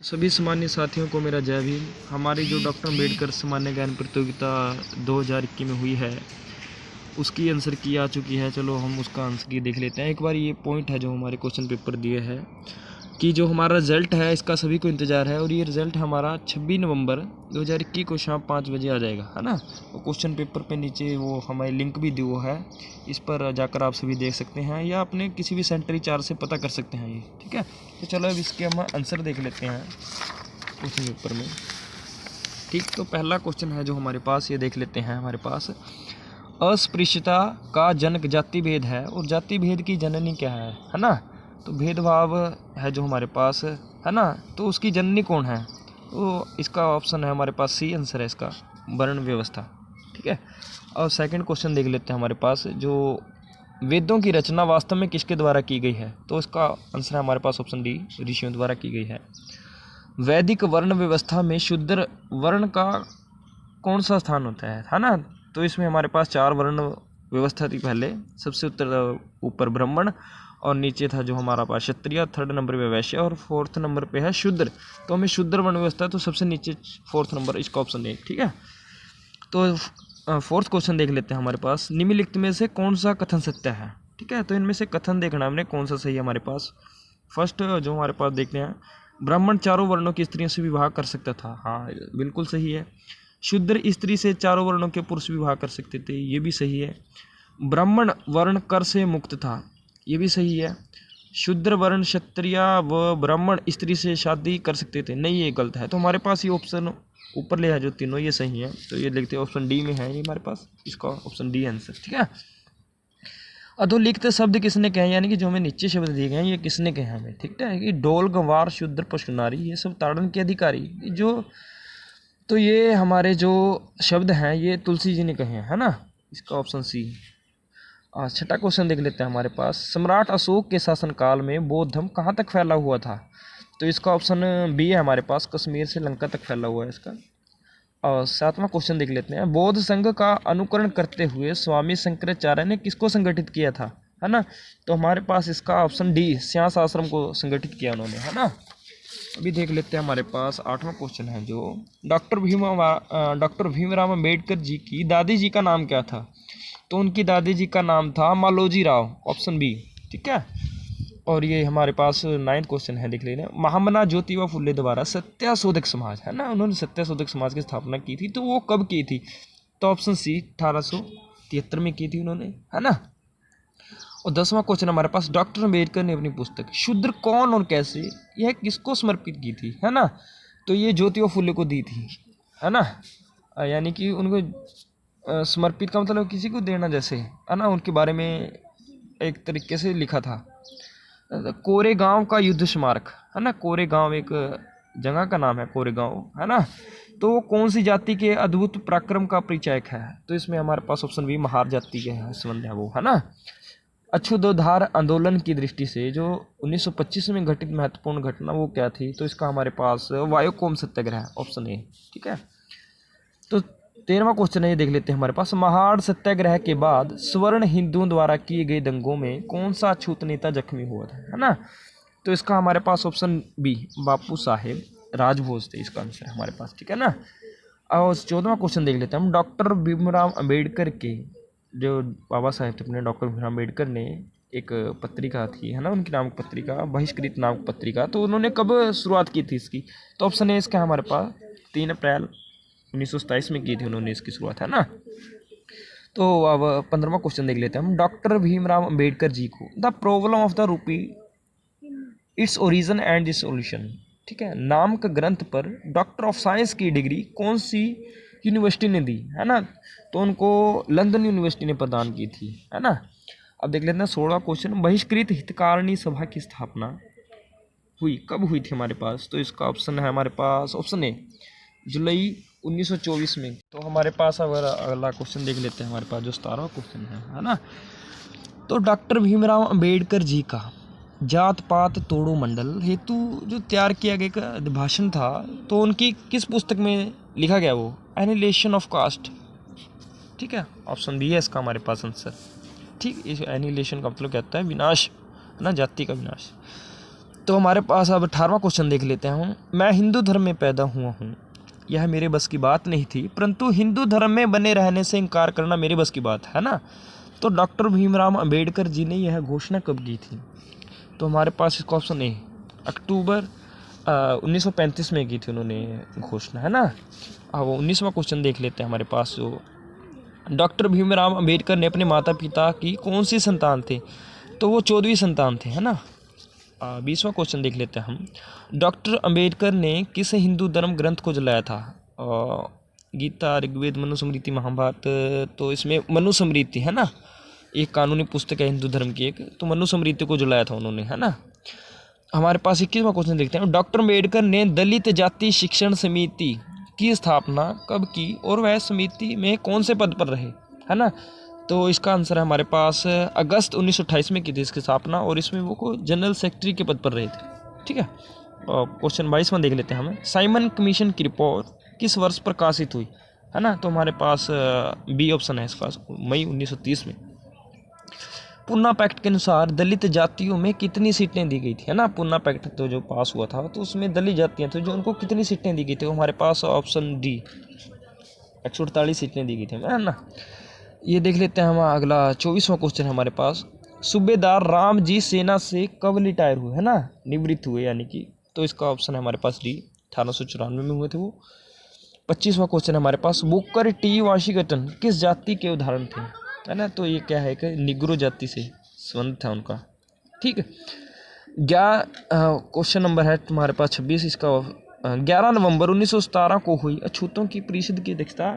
सभी सामान्य साथियों को मेरा जय भीम। हमारी जो डॉक्टर अम्बेडकर सामान्य ज्ञान प्रतियोगिता 2021 में हुई है उसकी आंसर की आ चुकी है। चलो हम उसका आंसर की देख लेते हैं। एक बार ये पॉइंट है जो हमारे क्वेश्चन पेपर दिए है कि जो हमारा रिज़ल्ट है इसका सभी को इंतज़ार है और ये रिज़ल्ट हमारा 26 नवंबर 2021 को शाम 5 बजे आ जाएगा, है ना। और क्वेश्चन पेपर पे नीचे वो हमारे लिंक भी दिया है, इस पर जाकर आप सभी देख सकते हैं या अपने किसी भी सेंटर चार्ज से पता कर सकते हैं ये, ठीक है। तो चलो अब इसके हम आंसर देख लेते हैं क्वेश्चन पेपर में, ठीक। तो पहला क्वेश्चन है जो हमारे पास, ये देख लेते हैं हमारे पास। अस्पृश्यता का जनक जाति भेद है और जाति भेद की जननी क्या है ना। तो भेदभाव है जो हमारे पास, है ना। तो उसकी जननी कौन है? तो इसका ऑप्शन है हमारे पास सी आंसर है इसका, वर्ण व्यवस्था, ठीक है। और सेकंड क्वेश्चन देख लेते हैं हमारे पास, जो वेदों की रचना वास्तव में किसके द्वारा की गई है? तो इसका आंसर है हमारे पास ऑप्शन डी, ऋषियों द्वारा की गई है। वैदिक वर्ण व्यवस्था में शूद्र वर्ण का कौन सा स्थान होता है ना। तो इसमें हमारे पास 4 वर्ण व्यवस्था थी पहले, सबसे ऊपर ब्राह्मण और नीचे था जो हमारा पास क्षत्रिय, 3rd नंबर पे वैश्य और 4th नंबर पे है शूद्र। तो हमें शूद्र वर्ण व्यवस्था, तो सबसे नीचे 4th नंबर, इसका ऑप्शन ए, ठीक है। तो 4th क्वेश्चन देख लेते हैं हमारे पास। निम्नलिखित में से कौन सा कथन सत्य है? ठीक है, तो इनमें से कथन देखना हमने कौन सा सही है हमारे पास। फर्स्ट जो हमारे पास देखते हैं, ब्राह्मण 4 वर्णों की स्त्रियों से विवाह कर सकता था, हाँ बिल्कुल सही है। शूद्र स्त्री से 4 वर्णों के पुरुष विवाह कर सकते थे, ये भी सही है। ब्राह्मण वर्ण कर से मुक्त था, ये भी सही है। शूद्र वर्ण क्षत्रिय व ब्राह्मण स्त्री से शादी कर सकते थे, नहीं ये गलत है। तो हमारे पास ये ऑप्शन ऊपर ले है जो तीनों, ये सही है। तो ये लिखते हैं ऑप्शन डी में है ये हमारे पास, इसका ऑप्शन डी आंसर, ठीक है। अधोलिखित शब्द किसने कहे, यानी कि जो हमें नीचे शब्द दिए गए हैं ये किसने कहे हमें, ठीक है। कि डोल गंवार शूद्र पशु नारी, ये सब ताड़न के अधिकारी जो, तो ये हमारे जो शब्द हैं ये तुलसी जी ने कहे हैं, है ना। इसका ऑप्शन सी। छठा क्वेश्चन देख लेते हैं हमारे पास। सम्राट अशोक के शासनकाल में बौद्ध धर्म कहाँ तक फैला हुआ था? तो इसका ऑप्शन बी है हमारे पास, कश्मीर से लंका तक फैला हुआ है इसका। और 7वां क्वेश्चन देख लेते हैं। बौद्ध संघ का अनुकरण करते हुए स्वामी शंकराचार्य ने किसको संगठित किया था, है ना। तो हमारे पास इसका ऑप्शन डी, स्यास आश्रम को संगठित किया उन्होंने, है ना। अभी देख लेते हैं हमारे पास 8वां क्वेश्चन है जो डॉक्टर भीमराव अम्बेडकर जी की दादी जी का नाम क्या था? तो उनकी दादी जी का नाम था मालोजी राव, ऑप्शन बी, ठीक है। और ये हमारे पास 9th क्वेश्चन है, देख लेना। महामना ज्योतिबा फुले द्वारा सत्याशोधक समाज, है ना, उन्होंने सत्याशोधक समाज की स्थापना की थी, तो वो कब की थी? तो ऑप्शन सी 1873 में की थी उन्होंने, है ना। और 10वां क्वेश्चन हमारे पास, डॉक्टर अम्बेडकर ने अपनी पुस्तक शूद्र कौन और कैसे, यह किसको समर्पित की थी, है ना। तो ये ज्योतिबा फुले को दी थी, है ना। यानी कि उनको समर्पित का मतलब किसी को देना जैसे, है ना। उनके बारे में एक तरीके से लिखा था। कोरेगांव का युद्ध स्मारक, है ना, कोरेगांव एक जगह का नाम है कोरेगांव, है ना। तो वो कौन सी जाति के अद्भुत पराक्रम का परिचायक है? तो इसमें हमारे पास ऑप्शन बी, महार जाति के संबंध है वो, है ना। अछूतोद्धार आंदोलन की दृष्टि से जो 1925 में घटित महत्वपूर्ण घटना वो क्या थी? तो इसका हमारे पास वायोकोम सत्याग्रह, ऑप्शन ए, ठीक है। तो 13वां क्वेश्चन है, ये देख लेते हैं हमारे पास। महाड़ सत्याग्रह के बाद स्वर्ण हिंदुओं द्वारा किए गए दंगों में कौन सा अछूत नेता जख्मी हुआ था, है ना। तो इसका हमारे पास ऑप्शन बी, बापू साहेब राजभोज थे, इसका आंसर है हमारे पास, ठीक है ना। और 14वां क्वेश्चन देख लेते हैं हम। डॉक्टर भीमराव अम्बेडकर के जो बाबा साहेब थे अपने, डॉक्टर भीमराव अम्बेडकर ने एक पत्रिका थी, है ना, उनकी नामक पत्रिका, बहिष्कृत नामक पत्रिका, तो उन्होंने कब शुरुआत की थी इसकी? तो ऑप्शन ए इसका हमारे पास 3 अप्रैल 1927 में की थी उन्होंने इसकी शुरुआत, है ना। तो अब 15वां क्वेश्चन देख लेते हैं हम। डॉक्टर भीमराव अम्बेडकर जी को the problem of the rupee, its origin and it's solution, ठीक है, नामक ग्रंथ पर डॉक्टर ऑफ साइंस की डिग्री कौन सी यूनिवर्सिटी ने दी, है ना। तो उनको लंदन यूनिवर्सिटी ने प्रदान की थी, है ना। अब देख लेते हैं 16वां क्वेश्चन। बहिष्कृत हितकारिणी सभा की स्थापना हुई कब हुई थी हमारे पास? तो इसका ऑप्शन है हमारे पास ऑप्शन ए, जुलाई 1924 में। तो हमारे पास अगर अगला क्वेश्चन देख लेते हैं हमारे पास जो 17वां क्वेश्चन है ना। तो डॉक्टर भीमराव अम्बेडकर जी का जात पात तोड़ो मंडल हेतु जो तैयार किया गया भाषण था, तो उनकी किस पुस्तक में लिखा गया वो? एनिहिलेशन ऑफ कास्ट, ठीक है, ऑप्शन बी है इसका हमारे पास आंसर, ठीक। इस एनिहिलेशन का मतलब कहता है विनाश, है ना, जाति का विनाश। तो हमारे पास अब 18वां क्वेश्चन देख लेते हैं हम। मैं हिंदू धर्म में पैदा हुआ हूँ, यह मेरे बस की बात नहीं थी, परंतु हिंदू धर्म में बने रहने से इनकार करना मेरे बस की बात है ना। तो डॉक्टर भीमराव अंबेडकर जी ने यह घोषणा कब की थी? तो हमारे पास इसका ऑप्शन ए अक्टूबर 1935 में की थी उन्होंने घोषणा, है ना। अब 19वां क्वेश्चन देख लेते हैं हमारे पास। जो डॉक्टर भीमराव अंबेडकर ने अपने माता पिता की कौन सी संतान थे? तो वो 14वीं संतान थे, है ना। 20वां क्वेश्चन देख लेते हैं हम। डॉक्टर अंबेडकर ने किस हिंदू धर्म ग्रंथ को जलाया था? गीता, ऋग्वेद, मनुस्मृति, महाभारत। तो इसमें मनुस्मृति, है ना, एक कानूनी पुस्तक है हिंदू धर्म की एक, तो मनुस्मृति को जलाया था उन्होंने, है ना। हमारे पास 21वां क्वेश्चन देखते हैं। डॉक्टर अंबेडकर ने दलित जाति शिक्षण समिति की स्थापना कब की और वह समिति में कौन से पद पर रहे, है ना। तो इसका आंसर है हमारे पास अगस्त 1928 में की थी इसकी स्थापना, और इसमें वो को जनरल सेक्रेटरी के पद पर रहे थे, ठीक है। क्वेश्चन 22वां देख लेते हैं हम। साइमन कमीशन की रिपोर्ट किस वर्ष प्रकाशित हुई, है ना। तो हमारे पास बी ऑप्शन है इसका, मई 1930 में। पूना पैक्ट के अनुसार दलित जातियों में कितनी सीटें दी गई थी, है ना। पूना पैक्ट तो जो पास हुआ था तो उसमें दलित जातियाँ थी जो उनको कितनी सीटें दी गई थी, हमारे पास ऑप्शन डी 148 सीटें दी गई थी, है ना। ये देख लेते हैं हम अगला 24वां क्वेश्चन है हमारे पास। सूबेदार राम जी सेना से कब रिटायर हुए, है ना, निवृत्त हुए यानी कि। तो इसका ऑप्शन है हमारे पास डी 1894 में हुए थे वो। 25वां क्वेश्चन है हमारे पास। बुकर टी वाशिंगटन किस जाति के उदाहरण थे, है ना। तो ये क्या है कि निग्रो जाति से संबंध था उनका, ठीक है। क्वेश्चन नंबर है तुम्हारे पास 26, इसका 11 नवंबर 1917 को हुई अछूतों की परिषद की अध्यक्षता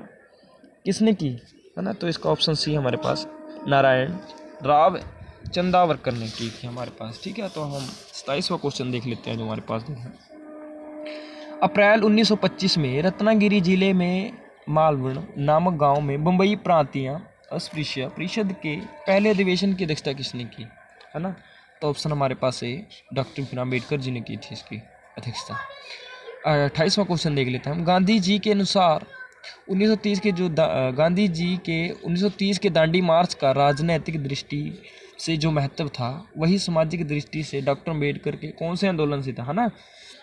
किसने की, है ना। तो इसका ऑप्शन सी हमारे पास नारायण राव चंदावरकर ने की थी हमारे पास, ठीक है। तो हम 27वां क्वेश्चन देख लेते हैं जो हमारे पास है। अप्रैल 1925 में रत्नागिरी जिले में मालवण नामक गांव में बम्बई प्रांतीय अस्पृश्य परिषद के पहले अधिवेशन की अध्यक्षता किसने की, है ना। तो ऑप्शन हमारे पास है डॉक्टर भीमराव अम्बेडकर जी ने की थी इसकी अध्यक्षता। 28वां क्वेश्चन देख लेते हैं हम। गांधी जी के अनुसार 1930 के जो गांधी जी के 1930 के दांडी मार्च का राजनैतिक दृष्टि से जो महत्व था वही सामाजिक दृष्टि से डॉक्टर अम्बेडकर के कौन से आंदोलन से था, है ना।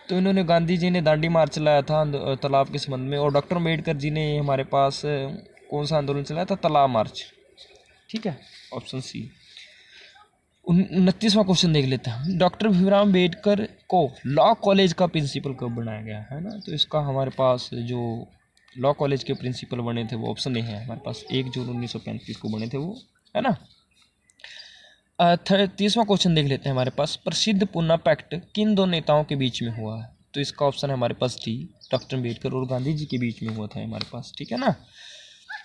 तो इन्होंने गांधी जी ने दांडी मार्च चलाया था तालाब के संबंध में, और डॉक्टर अम्बेडकर जी ने हमारे पास कौन सा आंदोलन चलाया था, तालाब मार्च, ठीक है, ऑप्शन सी। 29वां क्वेश्चन देख लेते हैं। डॉक्टर भीमराव अम्बेडकर को लॉ कॉलेज का प्रिंसिपल कब बनाया गया, है ना। तो इसका हमारे पास जो लॉ कॉलेज के प्रिंसिपल बने थे वो ऑप्शन ए है हमारे पास, 1 जून 1935 को बने थे वो, है ना। 30वां क्वेश्चन देख लेते हैं हमारे पास। प्रसिद्ध पूना पैक्ट किन दो नेताओं के बीच में हुआ है? तो इसका ऑप्शन है हमारे पास डी डॉक्टर अम्बेडकर और गांधी जी के बीच में हुआ था हमारे पास, ठीक है ना।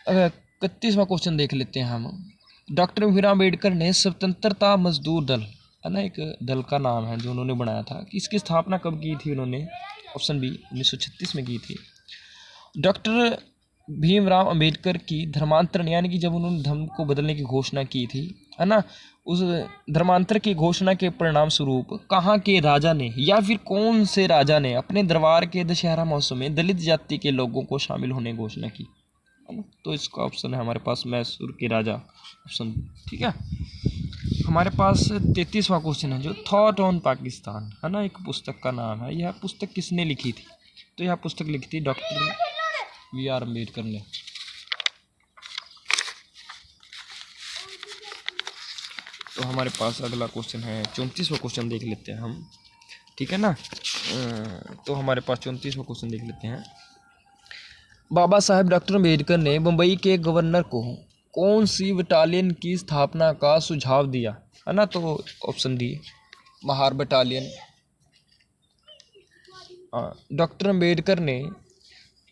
31वां क्वेश्चन देख लेते हैं हम। डॉक्टर भीमराव अम्बेडकर ने स्वतंत्रता मजदूर दल, है ना, एक दल का नाम है जो उन्होंने बनाया था, इसकी स्थापना कब की थी उन्होंने? ऑप्शन बी 1936 में की थी। डॉक्टर भीमराव अम्बेडकर की धर्मांतरण यानी कि जब उन्होंने धर्म को बदलने की घोषणा की थी, है ना, उस धर्मांतर की घोषणा के परिणाम स्वरूप कहाँ के राजा ने या फिर कौन से राजा ने अपने दरबार के दशहरा महोत्सव में दलित जाति के लोगों को शामिल होने की घोषणा की, है ना। तो इसका ऑप्शन है हमारे पास मैसूर के राजा, ऑप्शन, ठीक है। हमारे पास 33वां क्वेश्चन है जो थॉट ऑन पाकिस्तान, है ना, एक पुस्तक का नाम है। यह पुस्तक किसने लिखी थी? तो यह पुस्तक लिखी थी डॉक्टर वी.आर. अम्बेडकर ने। तो हमारे पास अगला क्वेश्चन है 34वां क्वेश्चन देख लेते हैं हम, ठीक है ना। तो हमारे पास 34वां क्वेश्चन देख लेते हैं। बाबा साहेब डॉक्टर अम्बेडकर ने मुंबई के गवर्नर को कौन सी बटालियन की स्थापना का सुझाव दिया, है ना। तो option D Mahar battalion. Doctor Ambedkar ने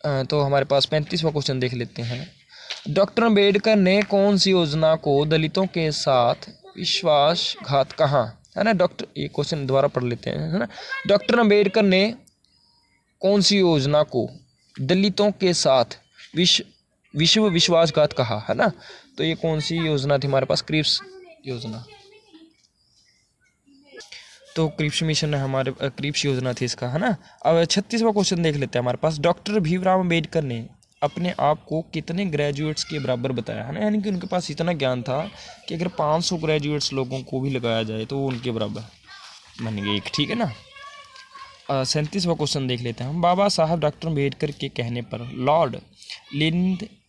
तो हमारे पास 35वां क्वेश्चन देख लेते हैं। डॉक्टर अम्बेडकर ने कौन सी योजना को दलितों के साथ विश्वासघात कहा, है ना। डॉक्टर, ये क्वेश्चन दोबारा पढ़ लेते हैं, है ना। डॉक्टर अम्बेडकर ने कौन सी योजना को दलितों के साथ विश्व विश्वासघात कहा, है ना। तो ये कौन सी योजना थी हमारे पास? क्रिप्स योजना। तो क्रिप्स मिशन है हमारे, क्रिप्स योजना थी इसका, है ना। अब 36वां क्वेश्चन देख लेते हैं हमारे पास। डॉक्टर भीमराव अम्बेडकर ने अपने आप को कितने ग्रेजुएट्स के बराबर बताया, है ना, यानी कि उनके पास इतना ज्ञान था कि अगर 500 ग्रेजुएट्स लोगों को भी लगाया जाए तो वो उनके बराबर, बन गई एक, ठीक है ना। 37वां क्वेश्चन देख लेते हैं हम। बाबा साहब डॉक्टर अम्बेडकर के कहने पर लॉर्ड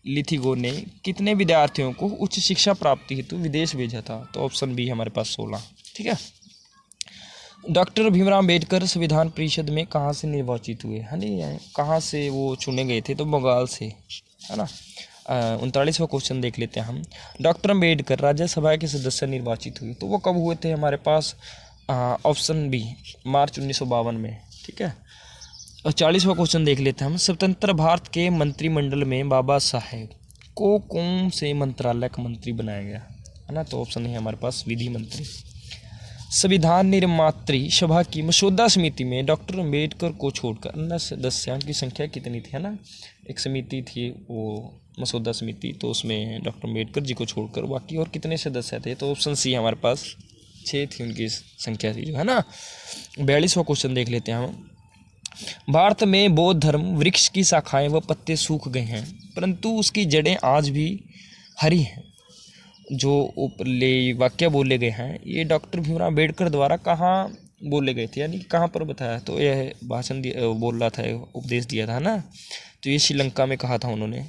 लिथिगो ने कितने विद्यार्थियों को उच्च शिक्षा प्राप्ति हेतु विदेश भेजा था? तो ऑप्शन बी हमारे पास 16, ठीक है। डॉक्टर भीमराव अम्बेडकर संविधान परिषद में कहाँ से निर्वाचित हुए, है ना, कहाँ से वो चुने गए थे? तो बंगाल से, है ना। 39वां क्वेश्चन देख लेते हैं हम। डॉक्टर अम्बेडकर राज्यसभा के सदस्य निर्वाचित हुए, तो वो कब हुए थे? हमारे पास ऑप्शन बी मार्च 1952 में, ठीक है। और 40वां क्वेश्चन देख लेते हैं हम। स्वतंत्र भारत के मंत्रिमंडल में बाबा साहेब को कौन से मंत्रालय का मंत्री बनाया गया, है ना? तो ऑप्शन है हमारे पास विधि मंत्री। संविधान निर्मात्री सभा की मसौदा समिति में डॉक्टर अम्बेडकर को छोड़कर अन्य सदस्यों की संख्या कितनी थी, है ना? एक समिति थी वो मसौदा समिति, तो उसमें डॉक्टर अम्बेडकर जी को छोड़कर बाकी और कितने सदस्य थे? तो ऑप्शन सी हमारे पास 6 थी उनकी संख्या थी, जो है ना। 42वां क्वेश्चन देख लेते हैं हम। भारत में बौद्ध धर्म वृक्ष की शाखाएं व पत्ते सूख गए हैं, परंतु उसकी जड़ें आज भी हरी हैं। जो ऊपरले वाक्य बोले गए हैं ये डॉक्टर भीमराव अम्बेडकर द्वारा कहाँ बोले गए थे, यानी कहाँ पर बताया? तो यह भाषण बोल रहा था, उपदेश दिया था ना, तो ये श्रीलंका में कहा था उन्होंने।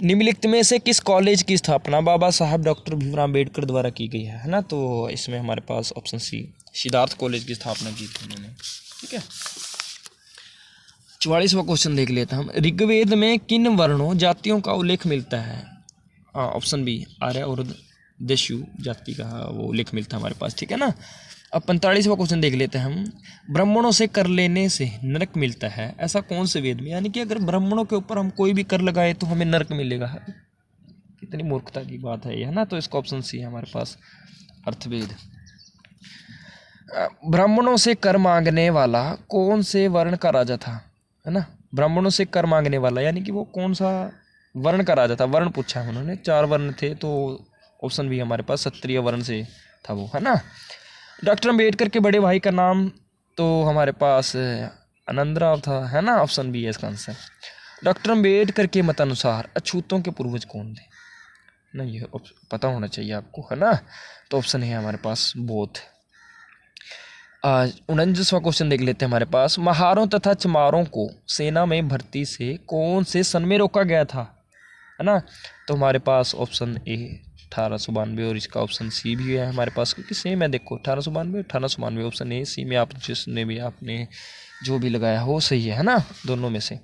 निम्नलिखित में से किस कॉलेज की स्थापना बाबा साहब डॉक्टर भीमराव अम्बेडकर द्वारा की गई है ना? तो इसमें हमारे पास ऑप्शन सी सिद्धार्थ कॉलेज की स्थापना की थी उन्होंने, ठीक है। 44वां क्वेश्चन देख लेते हैं हम। ऋग्वेद में किन वर्णों जातियों का उल्लेख मिलता है? ऑप्शन बी आर्य और दस्यु जाति का वो उल्लेख मिलता है हमारे पास, ठीक है ना। अब 45वां क्वेश्चन देख लेते हैं हम। ब्राह्मणों से कर लेने से नरक मिलता है, ऐसा कौन से वेद में? यानी कि अगर ब्राह्मणों के ऊपर हम कोई भी कर लगाए तो हमें नरक मिलेगा, कितनी मूर्खता की बात है ये, है ना। तो इसका ऑप्शन सी है हमारे पास अर्थवेद। ब्राह्मणों से कर मांगने वाला कौन से वर्ण का राजा था, है ना? ब्राह्मणों से कर मांगने वाला यानी कि वो कौन सा वर्ण का राजा था? वर्ण पूछा है उन्होंने, 4 वर्ण थे, तो ऑप्शन भी हमारे पास क्षत्रिय वर्ण से था वो, है ना। डॉक्टर अम्बेडकर के बड़े भाई का नाम तो हमारे पास आनंदराव था, है ना। ऑप्शन बी है इसका आंसर। डॉक्टर अम्बेडकर के मतानुसार अछूतों के पूर्वज कौन थे ना? ये पता होना चाहिए आपको, है ना। तो ऑप्शन है हमारे पास बौद्ध। 49वां क्वेश्चन देख लेते हैं हमारे पास। महारों तथा चमारों को सेना में भर्ती से कौन से सन में रोका गया था, है ना? तो हमारे पास ऑप्शन ए 1892 और इसका ऑप्शन सी भी है हमारे पास, क्योंकि सेम है। देखो 1892 ऑप्शन ए सी में आप जिसने भी आपने जो भी लगाया हो सही है ना, दोनों में से।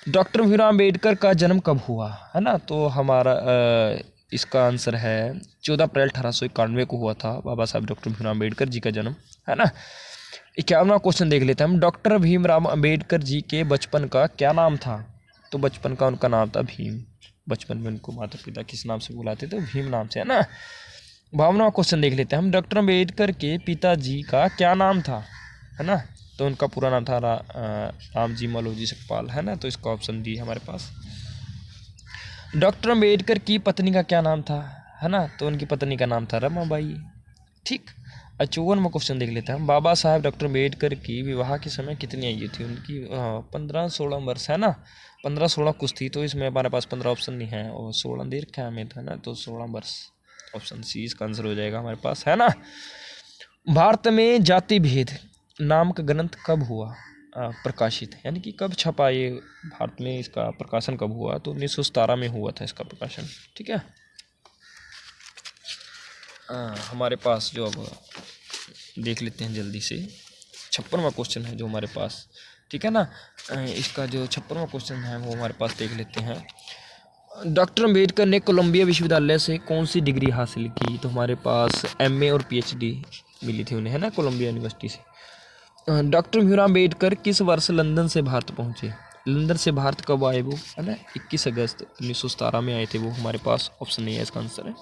डॉक्टर भीमराव अम्बेडकर का जन्म कब हुआ, है ना? तो हमारा इसका आंसर है 14 अप्रैल 1891 को हुआ था बाबा साहब डॉक्टर भीमराव अम्बेडकर जी का जन्म, है ना। 51वां क्वेश्चन देख लेते हैं हम। डॉक्टर भीमराव अम्बेडकर जी के बचपन का क्या नाम था? तो बचपन का उनका नाम था भीम। बचपन में उनको माता पिता किस नाम से बुलाते थे? भीम नाम से, है ना। 52वां क्वेश्चन देख लेते हैं हम। डॉक्टर अम्बेडकर के पिताजी का क्या नाम था, है ना? तो उनका पूरा नाम था रामजी मलोजी सकपाल, है ना। तो इसका ऑप्शन डी हमारे पास। डॉक्टर अम्बेडकर की पत्नी का क्या नाम था, है ना? तो उनकी पत्नी का नाम था रमाबाई, ठीक। 54वां क्वेश्चन देख लेते हैं हम। बाबा साहब डॉक्टर अम्बेडकर की विवाह के समय कितनी आयु थी उनकी? 15-16 वर्ष, है ना। 15-16 कुछ थी, तो इसमें हमारे पास 15 ऑप्शन नहीं है और 16 देर क्या में था ना, तो 16 वर्ष ऑप्शन सी इसका आंसर हो जाएगा हमारे पास, है ना। भारत में जाति भेद नामक ग्रंथ कब हुआ प्रकाशित, यानी कि कब छपा ये भारत में, इसका प्रकाशन कब हुआ? तो 1917 में हुआ था इसका प्रकाशन, ठीक है। हमारे पास जो अब देख लेते हैं जल्दी से 56वां क्वेश्चन है जो हमारे पास, ठीक है ना। इसका जो 56वां क्वेश्चन है वो हमारे पास देख लेते हैं। डॉक्टर अम्बेडकर ने कोलंबिया विश्वविद्यालय से कौन सी डिग्री हासिल की? तो हमारे पास MA और PhD मिली थी उन्हें, है ना, कोलंबिया यूनिवर्सिटी से। डॉक्टर भीमराव अम्बेडकर किस वर्ष लंदन से भारत पहुँचे? लंदन से भारत कब आए वो, है ना? 21 अगस्त 1917 में आए थे वो, हमारे पास ऑप्शन नहीं है इसका आंसर है।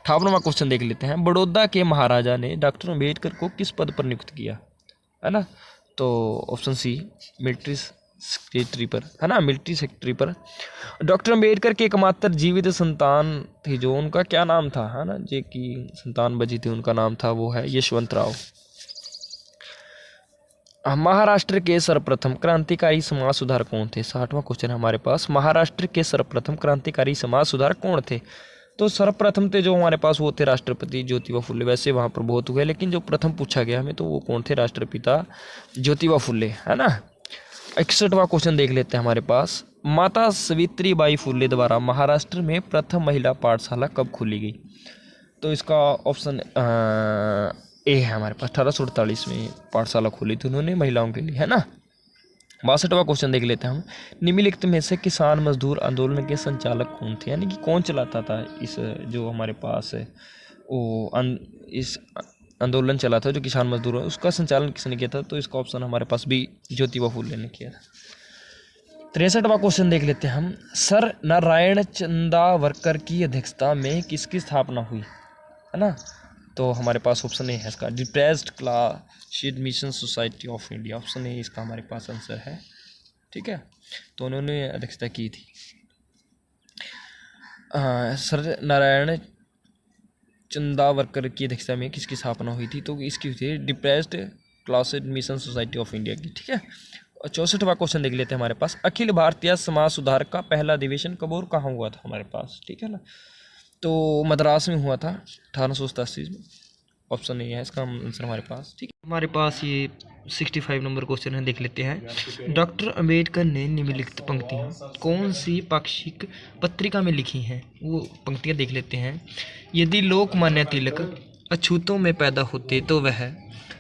58वां क्वेश्चन देख लेते हैं। बड़ौदा के महाराजा ने डॉक्टर अम्बेडकर को किस पद पर नियुक्त किया, है ना? तो ऑप्शन सी मिलिट्री सेक्रेटरी पर, है ना, मिलिट्री सेक्रेटरी पर। डॉक्टर अम्बेडकर के एकमात्र जीवित संतान थी जो, उनका क्या नाम था, है ना? जे की संतान बची थी उनका नाम था वो है यशवंत राव। महाराष्ट्र के सर्वप्रथम क्रांतिकारी समाज सुधारक कौन थे? 60वां क्वेश्चन है हमारे पास। महाराष्ट्र के सर्वप्रथम क्रांतिकारी समाज सुधारक कौन थे? तो सर्वप्रथम थे जो हमारे पास वो थे राष्ट्रपति ज्योतिबा फुले। वैसे वहाँ पर बहुत हुए, लेकिन जो प्रथम पूछा गया हमें तो वो कौन थे, राष्ट्रपिता ज्योतिबा फुले, है ना। 61वां क्वेश्चन देख लेते हैं हमारे पास। माता सावित्रीबाई फुले द्वारा महाराष्ट्र में प्रथम महिला पाठशाला कब खोली गई? तो इसका ऑप्शन ए है हमारे पास। 1848 में पाठशाला खोली थी उन्होंने महिलाओं के लिए, है ना। 62वां क्वेश्चन देख लेते हैं हम। निम्नलिखित में से किसान मजदूर आंदोलन के संचालक कौन थे, यानी कि कौन चलाता था इस जो हमारे पास है वो इस आंदोलन चला था जो किसान मजदूर, उसका संचालन किसने किया था? तो इसका ऑप्शन हमारे पास भी ज्योतिबा फुले ने किया था। 63वां क्वेश्चन देख लेते हैं हम। सर नारायण चंदावरकर की अध्यक्षता में किसकी स्थापना हुई, है ना। तो हमारे पास ऑप्शन ए है इसका, depressed class mission society of India. Option A इसका हमारे पास आंसर है, ठीक है। तो उन्होंने अध्यक्षता की थी। सर नारायण चंदावरकर की अध्यक्षता में किसकी स्थापना हुई थी? तो इसकी हुई थी depressed class mission society of India की, ठीक है। और 64वां क्वेश्चन देख लेते हैं हमारे पास। अखिल भारतीय समाज सुधार का पहला अधिवेशन कब और कहाँ हुआ था हमारे पास, ठीक है ना। तो मद्रास में हुआ था 1887 में। ऑप्शन ए है इसका आंसर हमारे पास, ठीक है। हमारे पास ये 65 नंबर क्वेश्चन है, देख लेते हैं। डॉक्टर अंबेडकर ने निम्नलिखित पंक्तियाँ कौन सी पाक्षिक पत्रिका में लिखी हैं? वो पंक्तियाँ देख लेते हैं। यदि लोकमान्य तिलक अछूतों में पैदा होते तो वह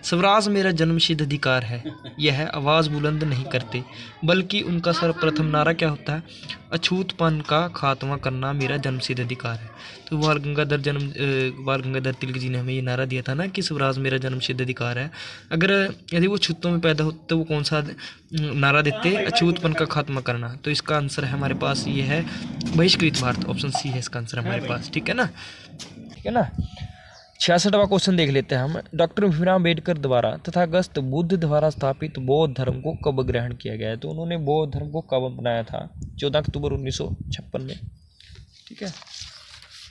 स्वराज मेरा जन्मसिद्ध अधिकार है, यह आवाज़ बुलंद नहीं करते, बल्कि उनका सर्वप्रथम नारा क्या होता है? अछूतपन का खात्मा करना मेरा जन्मसिद्ध अधिकार है। तो बाल गंगाधर तिलक जी ने हमें ये नारा दिया था ना कि स्वराज मेरा जन्मसिद्ध अधिकार है। अगर यदि वो छूतों में पैदा होते तो वो कौन सा नारा देते? अछूतपन का खात्मा करना। तो इसका आंसर है हमारे पास ये है बहिष्कृत भारत। ऑप्शन सी है इसका आंसर हमारे पास, ठीक है ना, ठीक है ना। 66वां क्वेश्चन देख लेते हैं हम। डॉक्टर भीमराव अम्बेडकर द्वारा तथागत बुद्ध द्वारा स्थापित बौद्ध धर्म को कब ग्रहण किया गया है? तो उन्होंने बौद्ध धर्म को कब अपनाया था? 14 अक्टूबर 1956 में, ठीक है।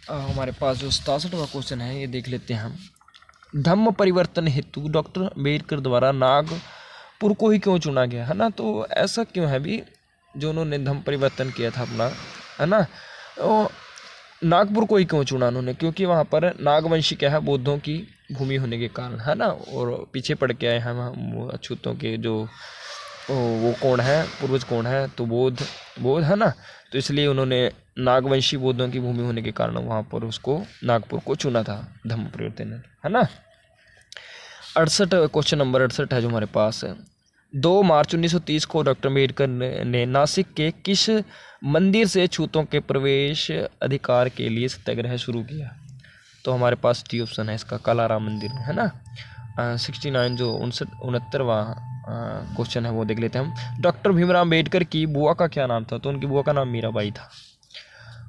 हमारे पास जो 67वां क्वेश्चन है ये देख लेते हैं हम। धम्म परिवर्तन हेतु डॉक्टर अम्बेडकर द्वारा नागपुर को ही क्यों चुना गया, है ना। तो ऐसा क्यों है भी जो उन्होंने धम्म परिवर्तन किया था अपना, है ना, तो नागपुर को ही क्यों चुना उन्होंने? क्योंकि वहाँ पर नागवंशी क्या है, बौद्धों की भूमि होने के कारण, है ना, और पीछे पड़ के आए हैं हम अछूतों के जो वो कौन है, पूर्वज कौन है, तो बौद्ध है ना। तो इसलिए उन्होंने नागवंशी बौद्धों की भूमि होने के कारण वहाँ पर उसको नागपुर को चुना था धम्म परिवर्तन, है ना। 68 क्वेश्चन नंबर 68 है जो हमारे पास है। 2 मार्च 1930 को डॉक्टर अम्बेडकर ने नासिक के किस मंदिर से छूतों के प्रवेश अधिकार के लिए सत्याग्रह शुरू किया? तो हमारे पास डी ऑप्शन है इसका, कालाराम मंदिर, है ना। 69 जो 69वां क्वेश्चन है वो देख लेते हैं हम। डॉक्टर भीमराव अम्बेडकर की बुआ का क्या नाम था? तो उनकी बुआ का नाम मीराबाई था।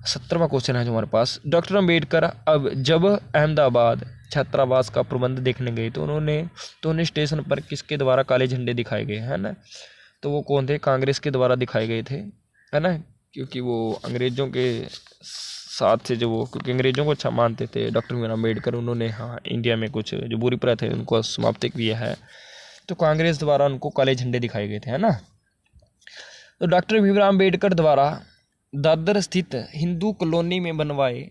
70वां क्वेश्चन है जो हमारे पास। डॉक्टर अम्बेडकर जब अहमदाबाद छात्रावास का प्रबंध देखने गए तो उन्हें स्टेशन पर किसके द्वारा काले झंडे दिखाए गए, है ना। तो वो कौन थे? कांग्रेस के द्वारा दिखाए गए थे, है ना, क्योंकि वो अंग्रेज़ों के साथ थे, क्योंकि अंग्रेज़ों को अच्छा मानते थे डॉक्टर भीमराव अम्बेडकर। उन्होंने इंडिया में कुछ जो बुरी प्रथा थे उनको समाप्त किया है, तो कांग्रेस द्वारा उनको काले झंडे दिखाए गए थे, है ना। तो डॉक्टर भीमराव अम्बेडकर द्वारा दादर स्थित हिंदू कॉलोनी में बनवाए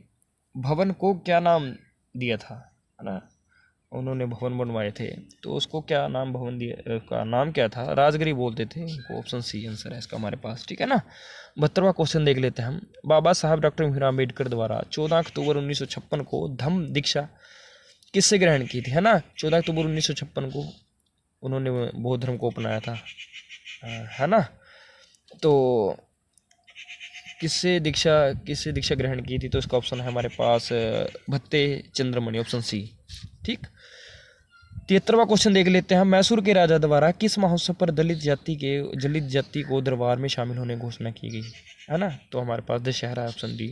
भवन को क्या नाम दिया था, है ना। उन्होंने भवन बनवाए थे तो उसको क्या नाम भवन दिया, का नाम क्या था? राजगिरी बोलते थे उनको। ऑप्शन सी आंसर है इसका हमारे पास, ठीक है ना। 72वां क्वेश्चन देख लेते हैं हम। बाबा साहब डॉक्टर भीमराव अम्बेडकर द्वारा 14 अक्टूबर 1956 को धम्म दीक्षा किससे ग्रहण की थी, है ना। 14 अक्टूबर 1956 को उन्होंने बौद्ध धर्म को अपनाया था, है ना। तो किससे दीक्षा ग्रहण की थी? तो इसका ऑप्शन है हमारे पास भत्ते चंद्रमणि, ऑप्शन सी, ठीक। 73वां क्वेश्चन देख लेते हैं। मैसूर के राजा द्वारा किस महोत्सव पर दलित जाति को दरबार में शामिल होने की घोषणा की गई, है ना। तो हमारे पास दशहरा, ऑप्शन डी।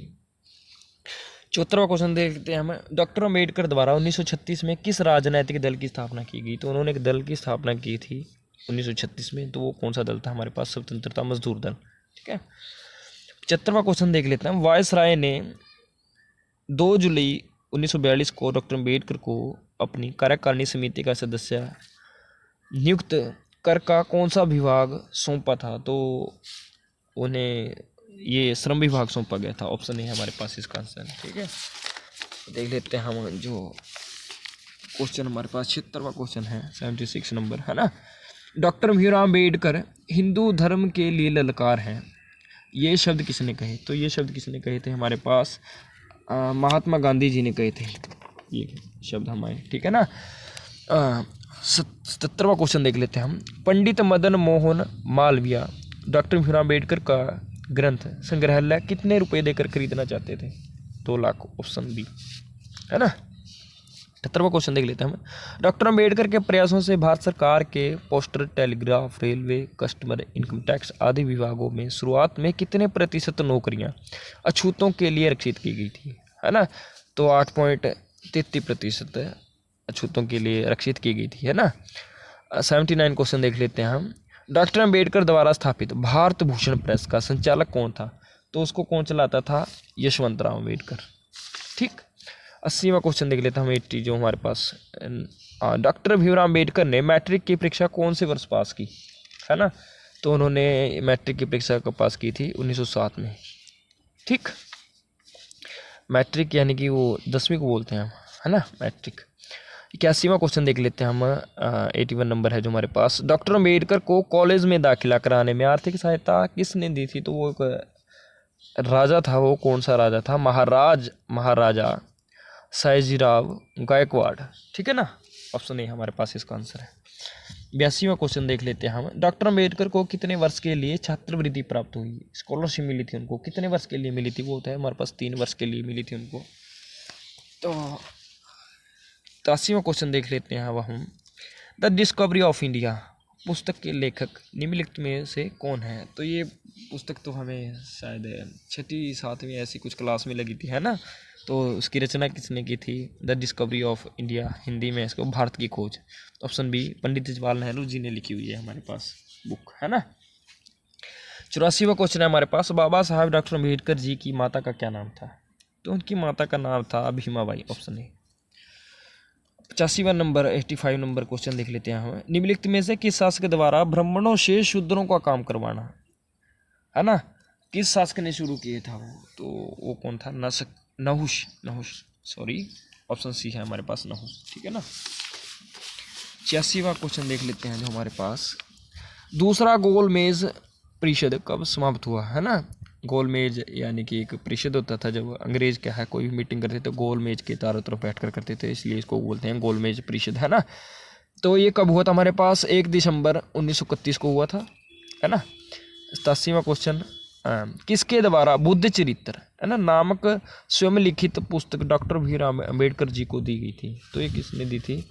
74वां क्वेश्चन देखते हैं हम। डॉक्टर अम्बेडकर द्वारा 1936 में किस राजनैतिक दल की स्थापना की गई? तो उन्होंने एक दल की स्थापना की थी 1936 में, तो वो कौन सा दल था? हमारे पास स्वतंत्रता मजदूर दल, ठीक है। 75वां क्वेश्चन देख लेते हैं। वायसराय ने 2 जुलाई 1942 को डॉक्टर अम्बेडकर को अपनी कार्यकारिणी समिति का सदस्य नियुक्त कर का कौन सा विभाग सौंपा था? तो उन्हें ये श्रम विभाग सौंपा गया था। ऑप्शन ए हमारे पास इसका आंसर। ठीक है, देख लेते हैं हम जो क्वेश्चन हमारे पास 76वां क्वेश्चन है, 76 नंबर है ना। डॉक्टर भीमराव अम्बेडकर हिंदू धर्म के लिए ललकार हैं, ये शब्द किसने कहे? तो ये शब्द किसने कहे थे हमारे पास? महात्मा गांधी जी ने कहे थे ये शब्द हमारे। ठीक है ना। 77वां क्वेश्चन देख लेते हैं हम। पंडित मदन मोहन मालवीय डॉक्टर भीमराव अम्बेडकर का ग्रंथ संग्रहालय कितने रुपए देकर खरीदना चाहते थे? 2 लाख। ऑप्शन बी है ना। 78वां क्वेश्चन देख लेते हैं हम। डॉक्टर अम्बेडकर के प्रयासों से भारत सरकार के poster, telegraph, railway, customer, income tax आदि विभागों में शुरुआत में कितने प्रतिशत नौकरियां अछूतों के लिए रक्षित की गई थी? है ना। तो 8.33% अछूतों के लिए रक्षित की गई थी, है ना। 79 क्वेश्चन देख लेते हैं हम। डॉक्टर अम्बेडकर द्वारा स्थापित भारत भूषण प्रेस का संचालक कौन था? तो उसको कौन चलाता था? यशवंतराव अम्बेडकर। ठीक। 80वां क्वेश्चन देख लेते हैं हम। 80 जो हमारे पास, डॉक्टर भीमराव अम्बेडकर ने मैट्रिक की परीक्षा कौन से वर्ष पास की? है ना। तो उन्होंने मैट्रिक की परीक्षा को पास की थी 1907 में। ठीक। मैट्रिक यानी कि वो 10वीं को बोलते हैं हम, है ना, मैट्रिक। 81वां क्वेश्चन देख लेते हैं हम। 81 नंबर है जो हमारे पास। डॉक्टर अम्बेडकर को कॉलेज में दाखिला कराने में आर्थिक सहायता किसने दी थी? तो वो एक राजा था। वो कौन सा राजा था? महाराजा सयाजीराव गायकवाड़। ठीक है ना। ऑप्शन ए हमारे पास इसका आंसर है। 82वां क्वेश्चन देख लेते हैं हम। डॉक्टर अम्बेडकर को कितने वर्ष के लिए छात्रवृत्ति प्राप्त हुई? स्कॉलरशिप मिली थी उनको, कितने वर्ष के लिए मिली थी? वो होता है हमारे पास 3 वर्ष के लिए मिली थी उनको। तो 83वां क्वेश्चन देख लेते हैं अब हम। द डिस्कवरी ऑफ इंडिया पुस्तक के लेखक निम्नलिखित में से कौन है? तो ये पुस्तक तो हमें शायद 6वीं 7वीं ऐसी कुछ क्लास में लगी थी, है ना। तो उसकी रचना किसने की थी? The discovery of India, Hindi में इसको भारत की खोज। ऑप्शन बी पंडित जवाहरलाल नेहरू जी ने लिखी हुई है हमारे पास बुक, है ना। 84वां क्वेश्चन है हमारे पास। बाबा साहब डॉक्टर अम्बेडकर जी की माता का क्या नाम था? तो उनकी माता का नाम था भीमाबाई। Option A. 85वां नंबर 85 नंबर क्वेश्चन देख लेते हैं हम। निम्नलिखित में से किस शासक द्वारा ब्राह्मणों से शूद्रों का काम करवाना, है ना, किस शासक ने शुरू किया था वो? तो वो कौन था? नहुष सॉरी। ऑप्शन सी है हमारे पास, नहुष। ठीक है ना। 86वां क्वेश्चन देख लेते हैं जो हमारे पास। दूसरा गोलमेज परिषद कब समाप्त हुआ? है ना। गोलमेज यानी कि एक परिषद होता था जब अंग्रेज क्या है कोई भी मीटिंग करते थे, गोलमेज के चारों तरफ बैठ कर करते थे, इसलिए इसको बोलते हैं गोलमेज परिषद, है ना। तो ये कब हुआ था हमारे पास? 1 दिसंबर 1931 को हुआ था, है ना। 87वां क्वेश्चन। किसके द्वारा बुद्ध चरित्र, है ना, नामक स्वयं लिखित पुस्तक डॉक्टर भीमराव अम्बेडकर जी को दी गई थी? तो ये किसने दी थी?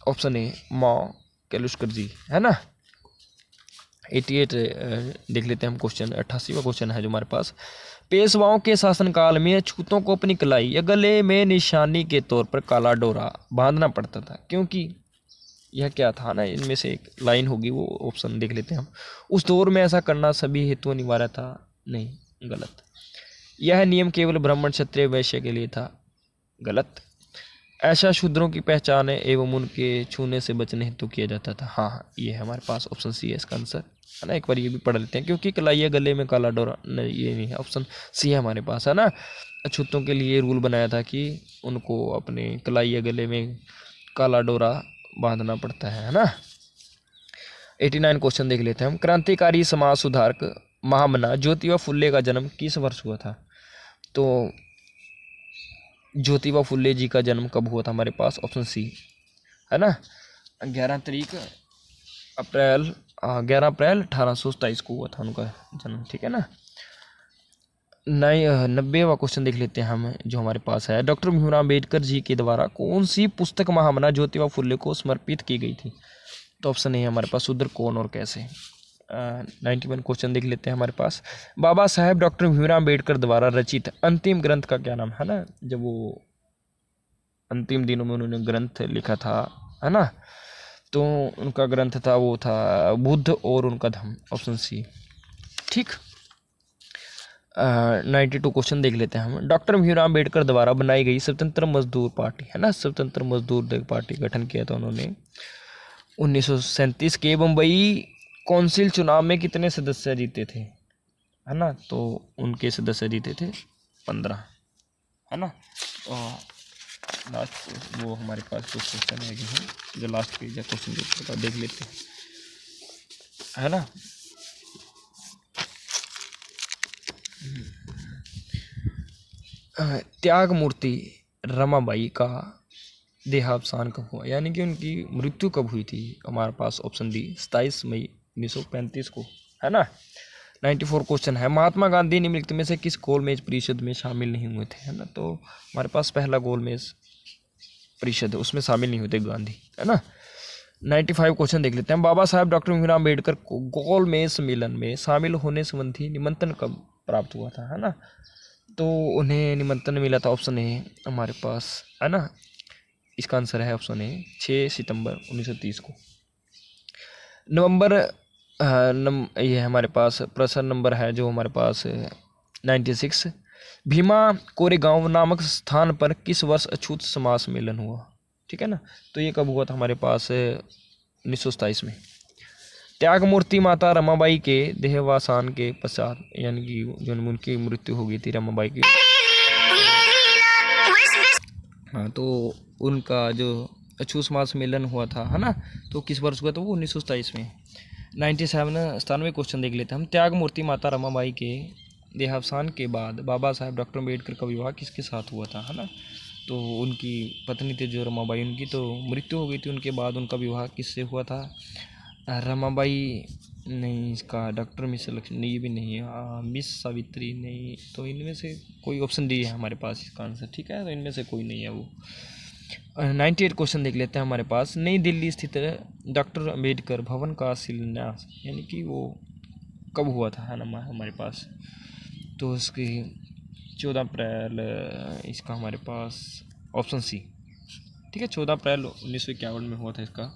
ऑप्शन ए मॉ कैलुस्कर जी, है ना। 88 देख लेते हैं हम क्वेश्चन। 88वां क्वेश्चन है जो हमारे पास। पेशवाओं के शासनकाल में अछूतों को अपनी कलाई या गले में निशानी के तौर पर काला डोरा बांधना पड़ता था, क्योंकि यह क्या था ना, इनमें से एक लाइन होगी, वो ऑप्शन देख लेते हैं हम। उस दौर में ऐसा करना सभी हेतु अनिवार्य था। नहीं, गलत। यह नियम केवल ब्राह्मण, क्षत्रिय, वैश्य के लिए था। गलत। ऐसा शूद्रों की पहचान एवं उनके छूने से बचने हेतु किया जाता था। हाँ, ये है हमारे पास ऑप्शन सी है इसका आंसर, है ना। एक बार ये भी पढ़ लेते हैं, क्योंकि कलाइया गले में काला डोरा, नहीं ये नहीं है, ऑप्शन सी है हमारे पास, है ना। अछूतों के लिए रूल बनाया था कि उनको अपने कलाइया गले में काला डोरा बांधना पड़ता है ना। 89 क्वेश्चन देख लेते हैं हम। क्रांतिकारी समाज सुधारक महामना ज्योतिबा फुल्ले का जन्म किस वर्ष हुआ था? तो ज्योतिबा फुल्ले जी का जन्म कब हुआ था हमारे पास? ऑप्शन सी, है ना। 11 अप्रैल 1827 को हुआ था उनका जन्म। ठीक है ना। 90वां क्वेश्चन देख लेते हैं हम जो हमारे पास है। डॉक्टर भीमराव अम्बेडकर जी के द्वारा कौन सी पुस्तक महामना ज्योतिबा फुल्ले को समर्पित की गई थी? तो ऑप्शन है हमारे पास शूद्र कौन और कैसे। 91 क्वेश्चन देख लेते हैं हमारे पास। बाबा साहेब डॉक्टर भीमराव अम्बेडकर द्वारा रचित अंतिम ग्रंथ का क्या नाम, है ना। जब वो अंतिम दिनों में उन्होंने ग्रंथ लिखा था, है ना, तो उनका ग्रंथ था वो था बुद्ध और उनका धम्म। Option C. ठीक। 92 क्वेश्चन देख लेते हैं हम। डॉक्टर भीमराव अम्बेडकर द्वारा बनाई गई स्वतंत्र मजदूर पार्टी, है ना, स्वतंत्र मजदूर पार्टी गठन किया था उन्होंने 1937 के। बम्बई काउंसिल चुनाव में कितने सदस्य जीते थे? है ना। तो उनके सदस्य जीते थे 15, है ना। और लास्ट वो हमारे पास कुछ क्वेश्चन है जो लास्ट पेज है क्वेश्चन पेपर का, देख लेते हैं, है ना। त्याग मूर्ति रमाबाई का देहावसान कब हुआ, यानी कि उनकी मृत्यु कब हुई थी। हमारे पास ऑप्शन डी 27 मई 1935 को, है ना। 94 क्वेश्चन है, महात्मा गांधी निम्नलिखित में से किस गोलमेज परिषद में शामिल नहीं हुए थे, है ना। तो हमारे पास पहला गोलमेज परिषद है, उसमें शामिल नहीं होते गांधी, है ना। 95 क्वेश्चन देख लेते हैं, बाबा साहब डॉक्टर भीमराव अम्बेडकर को गोलमेज सम्मेलन में शामिल होने संबंधी निमंत्रण कब प्राप्त हुआ था, है ना। तो उन्हें निमंत्रण मिला था, ऑप्शन ए हमारे पास, है ना। इसका आंसर है ऑप्शन ए 6 सितंबर 1930 को। नवंबर ये हमारे पास प्रश्न नंबर है जो हमारे पास 96, भीमा कोरेगांव नामक स्थान पर किस वर्ष अछूत समाज सम्मेलन हुआ, ठीक है ना। तो ये कब हुआ था हमारे पास 1927 में। त्याग मूर्ति माता रमाबाई के देहावसान के पश्चात, यानी कि जो उनकी मृत्यु हो गई थी रमाबाई की, हाँ, तो उनका जो अछूत समाज सम्मेलन हुआ था, है ना। तो किस वर्ष हुआ था वो 1927 में। 97 क्वेश्चन देख लेते हैं हम, त्याग मूर्ति माता रमाबाई के देहावसान के बाद बाबा साहब डॉक्टर अम्बेडकर का विवाह किसके साथ हुआ था, है ना। तो उनकी पत्नी थी जो रमाबाई, उनकी तो मृत्यु हो गई थी, उनके बाद उनका विवाह किससे हुआ था, रमाबाई नहीं, इसका डॉक्टर मिस लक्ष्मी, ये भी नहीं है, मिस सावित्री नहीं, तो इनमें से कोई, ऑप्शन डी है हमारे पास इसका आंसर, ठीक है। तो इनमें से कोई नहीं है वो। 98 क्वेश्चन देख लेते हैं हमारे पास, नई दिल्ली स्थित डॉक्टर अम्बेडकर भवन का शिलान्यास, यानी कि वो कब हुआ था, है ना हमारे पास। तो इसकी 14 अप्रैल, इसका हमारे पास ऑप्शन सी, ठीक है, 14 अप्रैल 1951 में हुआ था इसका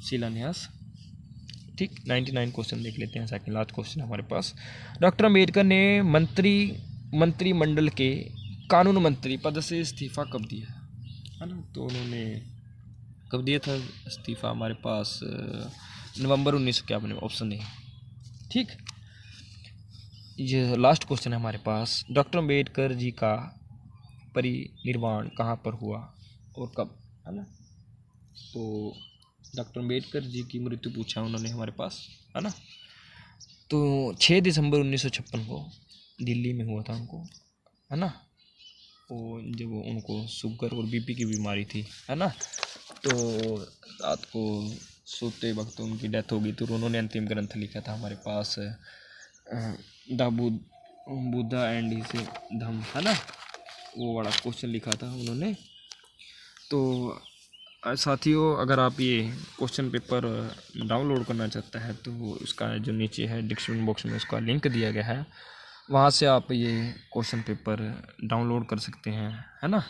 शिलान्यास, ठीक। 99 क्वेश्चन देख लेते हैं, सेकंड लास्ट क्वेश्चन हमारे पास, डॉक्टर अम्बेडकर ने मंत्रिमंडल के कानून मंत्री पद से इस्तीफा कब दिया, है ना। तो उन्होंने कब दिया था इस्तीफा, हमारे पास नवंबर 1951 में, ऑप्शन ए, ठीक। ये लास्ट क्वेश्चन है हमारे पास, डॉक्टर अम्बेडकर जी का परिनिर्वाण कहाँ पर हुआ और कब, है ना। तो डॉक्टर अम्बेडकर जी की मृत्यु पूछा उन्होंने हमारे पास, है ना। तो 6 दिसंबर 1956 को दिल्ली में हुआ था उनको, है ना। वो जब उनको शुगर और बीपी की बीमारी थी, है ना। तो रात को सोते वक्त उनकी डेथ हो गई, तो उन्होंने अंतिम ग्रंथ लिखा था हमारे पास द बुद्धा एंड हिज धम्म, है ना। वो बड़ा क्वेश्चन लिखा था उन्होंने। तो साथियों, अगर आप ये क्वेश्चन पेपर डाउनलोड करना चाहते हैं तो उसका जो नीचे है डिस्क्रिप्शन बॉक्स में उसका लिंक दिया गया है, वहाँ से आप ये क्वेश्चन पेपर डाउनलोड कर सकते हैं, है ना।